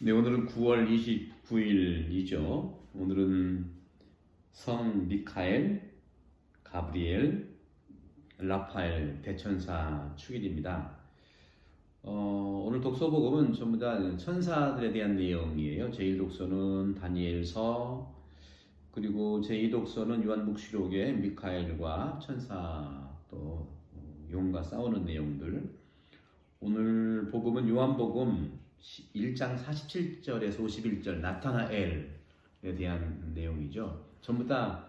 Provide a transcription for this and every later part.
네, 오늘은 9월 29일이죠. 오늘은 성 미카엘, 가브리엘, 라파엘 대천사 축일입니다. 오늘 독서복음은 전부 다 천사들에 대한 내용이에요. 제1독서는 다니엘서, 그리고 제2독서는 요한복시록의 미카엘과 천사 또 용과 싸우는 내용들. 오늘 복음은 요한복음 1장 47절에서 51절 나타나엘에 대한 내용이죠. 전부 다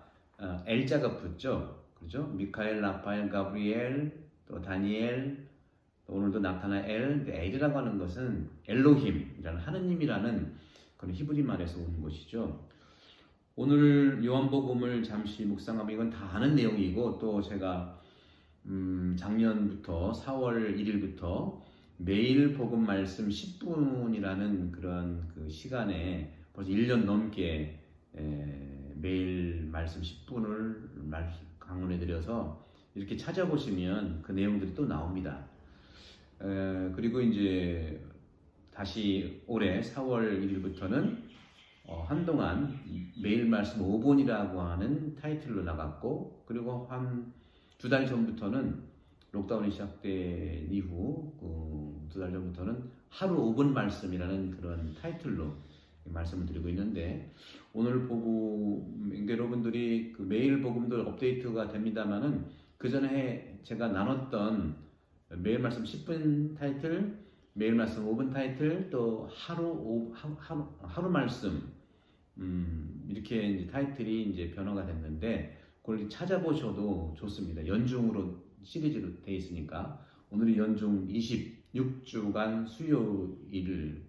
엘자가 붙죠. 그렇죠? 미카엘, 라파엘, 가브리엘, 또 다니엘, 또 오늘도 나타나엘. 엘이라고 하는 것은 엘로힘이라는 하느님이라는 그런 히브리 말에서 온 것이죠. 오늘 요한복음을 잠시 묵상하면 이건 다 아는 내용이고, 또 제가 작년부터 4월 1일부터 매일 복음 말씀 10분이라는 그런 그 시간에 벌써 1년 넘게 매일 말씀 10분을 강론해 드려서 이렇게 찾아보시면 그 내용들이 또 나옵니다. 그리고 이제 다시 올해 4월 1일부터는 한동안 매일 말씀 5분이라고 하는 타이틀로 나갔고, 그리고 한 2달 전부터는 록다운이 시작된 이후 2달 전부터는 하루 5분 말씀이라는 그런 타이틀로 말씀을 드리고 있는데, 오늘 보고 여러분들이 그 매일 복음들 업데이트가 됩니다만은 그 전에 제가 나눴던 매일 말씀 10분 타이틀, 매일 말씀 5분 타이틀, 또 하루 말씀 이렇게 이제 타이틀이 이제 변화가 됐는데, 그걸 찾아보셔도 좋습니다. 연중으로 시리즈로 되어 있으니까. 오늘이 연중 26주간 수요일처럼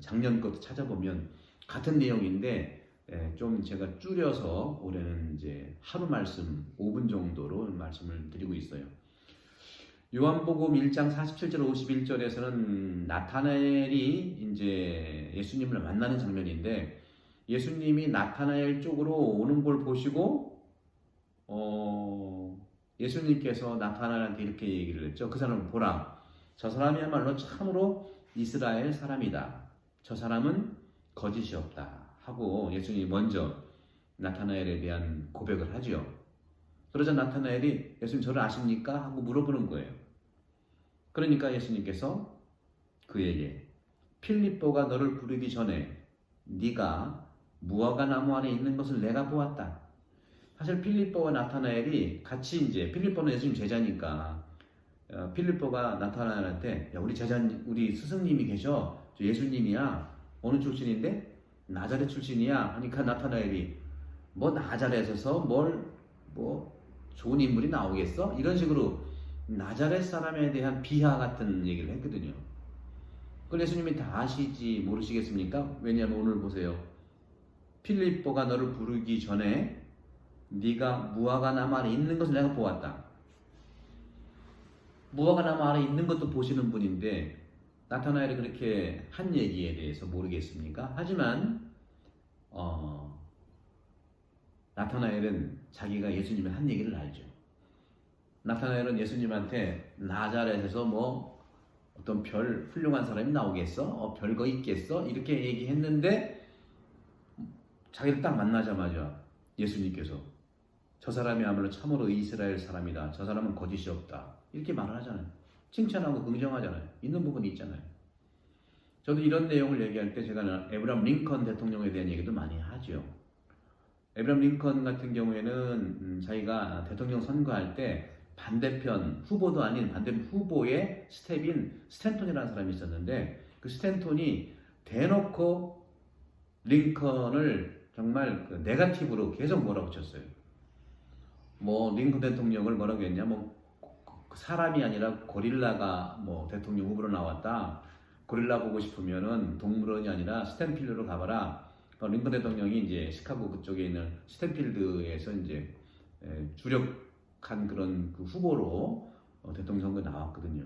작년 것도 찾아보면 같은 내용인데 좀 제가 줄여서 올해는 이제 하루 말씀 5분 정도로 말씀을 드리고 있어요. 요한복음 1장 47절 51절에서는 나타나엘이 이제 예수님을 만나는 장면인데, 예수님이 나타나엘 쪽으로 오는 걸 보시고 예수님께서 나타나엘한테 이렇게 얘기를 했죠. 그 사람을 보라, 저 사람이야말로 참으로 이스라엘 사람이다. 저 사람은 거짓이 없다 하고 예수님이 먼저 나타나엘에 대한 고백을 하죠. 그러자 나타나엘이 예수님 저를 아십니까? 하고 물어보는 거예요. 그러니까 예수님께서 그에게 필립보가 너를 부르기 전에 네가 무화과 나무 안에 있는 것을 내가 보았다. 사실 필립보와 나타나엘이 같이 이제, 필립보는 예수님 제자니까 필립보가 나타나엘한테 야, 우리 스승님이 계셔. 저 예수님이야. 어느 출신인데? 나자렛 출신이야. 하니까 나타나엘이 뭐 나자렛에서 뭐 좋은 인물이 나오겠어? 이런 식으로 나자렛 사람에 대한 비하 같은 얘기를 했거든요. 그걸 예수님이 다 아시지 모르시겠습니까? 왜냐하면 오늘 보세요. 필립보가 너를 부르기 전에 네가 무화과 나무 안에 있는 것을 내가 보았다. 무화과 나무 안에 있는 것도 보시는 분인데 나타나엘이 그렇게 한 얘기에 대해서 모르겠습니까? 하지만 나타나엘은 자기가 예수님의 한 얘기를 알죠. 나타나엘은 예수님한테 나자렛에서 뭐 어떤 별 훌륭한 사람이 나오겠어? 별거 있겠어? 이렇게 얘기했는데 자기를 딱 만나자마자 예수님께서 저 사람이야말로 참으로 이스라엘 사람이다. 저 사람은 거짓이 없다. 이렇게 말을 하잖아요. 칭찬하고 긍정하잖아요. 있는 부분이 있잖아요. 저도 이런 내용을 얘기할 때 제가 에브라함 링컨 대통령에 대한 얘기도 많이 하죠. 에브라함 링컨 같은 경우에는 자기가 대통령 선거할 때 반대편 후보도 아닌 반대편 후보의 스텝인 스탠톤이라는 사람이 있었는데, 그 스탠톤이 대놓고 링컨을 정말 그 네거티브로 계속 몰아붙였어요. 뭐 링컨 대통령을 뭐라고 했냐, 뭐 사람이 아니라 고릴라가 뭐 대통령 후보로 나왔다. 고릴라 보고 싶으면은 동물원이 아니라 스탠필드로 가봐라. 링컨 대통령이 이제 시카고 그쪽에 있는 스탠필드에서 이제 주력한 그런 그 후보로 대통령 선거에 나왔거든요.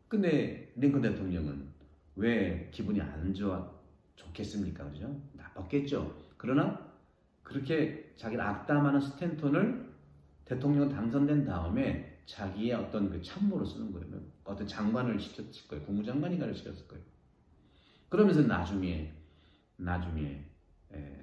근데 링컨 대통령은 왜 기분이 안 좋겠습니까? 그죠? 나빴겠죠. 그러나 그렇게 자기를 악담하는 스탠턴을 대통령 당선된 다음에 자기의 어떤 그 참모로 쓰는 거예요. 어떤 장관을 시켰을 거예요. 국무장관인가를 시켰을 거예요. 그러면서 나중에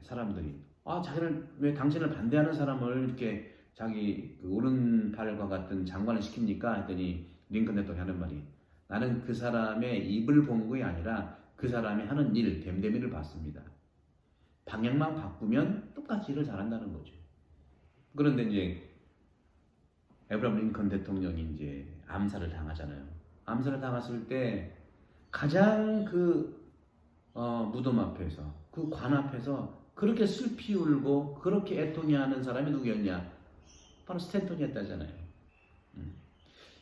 사람들이 자기를 왜 당신을 반대하는 사람을 이렇게 자기 그 오른팔과 같은 장관을 시킵니까? 했더니 링컨 대통령이 하는 말이 나는 그 사람의 입을 본 것이 아니라 그 사람이 하는 일, 됨됨이를 봤습니다. 방향만 바꾸면 똑같이 일을 잘한다는 거죠. 그런데 이제 에브라함 링컨 대통령이 이제 암살을 당하잖아요. 암살을 당했을 때 가장 그 무덤 앞에서 그 관 앞에서 그렇게 슬피 울고 그렇게 애통해하는 사람이 누구였냐? 바로 스탠턴이었다잖아요.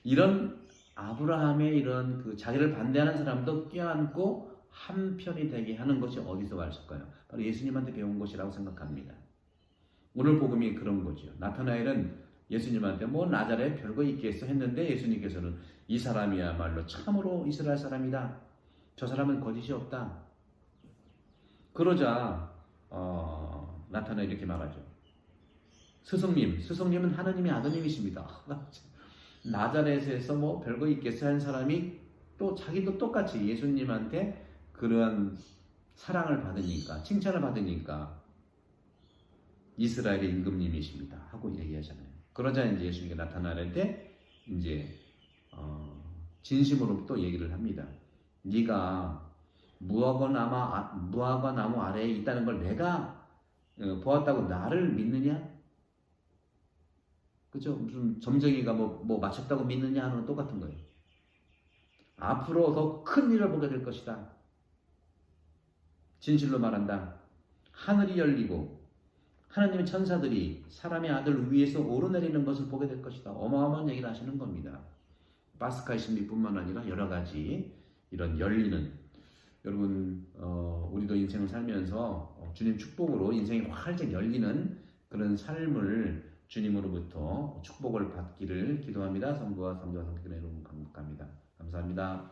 이런 아브라함의 이런 그 자기를 반대하는 사람도 껴안고 한편이 되게 하는 것이 어디서 왔을까요? 바로 예수님한테 배운 것이라고 생각합니다. 오늘 복음이 그런 거죠. 나타나엘은 예수님한테 뭐 나자렛 별거 있겠어 했는데 예수님께서는 이 사람이야말로 참으로 이스라엘 사람이다. 저 사람은 거짓이 없다. 그러자 나타나엘이 이렇게 말하죠. 스승님은 하느님의 아드님이십니다. 나자렛에서 뭐 별거 있겠어 한 사람이 또 자기도 똑같이 예수님한테 그러한 사랑을 받으니까 칭찬을 받으니까 이스라엘의 임금님이십니다 하고 얘기하잖아요. 그러자 이제 예수님이 나타날 때 이제 진심으로 또 얘기를 합니다. 네가 무화과 나무 아래에 있다는 걸 내가 보았다고 나를 믿느냐? 그죠? 무슨 점쟁이가 뭐 맞췄다고 믿느냐 하는 건 똑같은 거예요. 앞으로 더 큰 일을 보게 될 것이다. 진실로 말한다. 하늘이 열리고 하나님의 천사들이 사람의 아들 위에서 오르내리는 것을 보게 될 것이다. 어마어마한 얘기를 하시는 겁니다. 파스카의 신비뿐만 아니라 여러 가지 이런 열리는 여러분 우리도 인생을 살면서 주님 축복으로 인생이 활짝 열리는 그런 삶을 주님으로부터 축복을 받기를 기도합니다. 성부와 성자와 성령의 이름으로 감사합니다.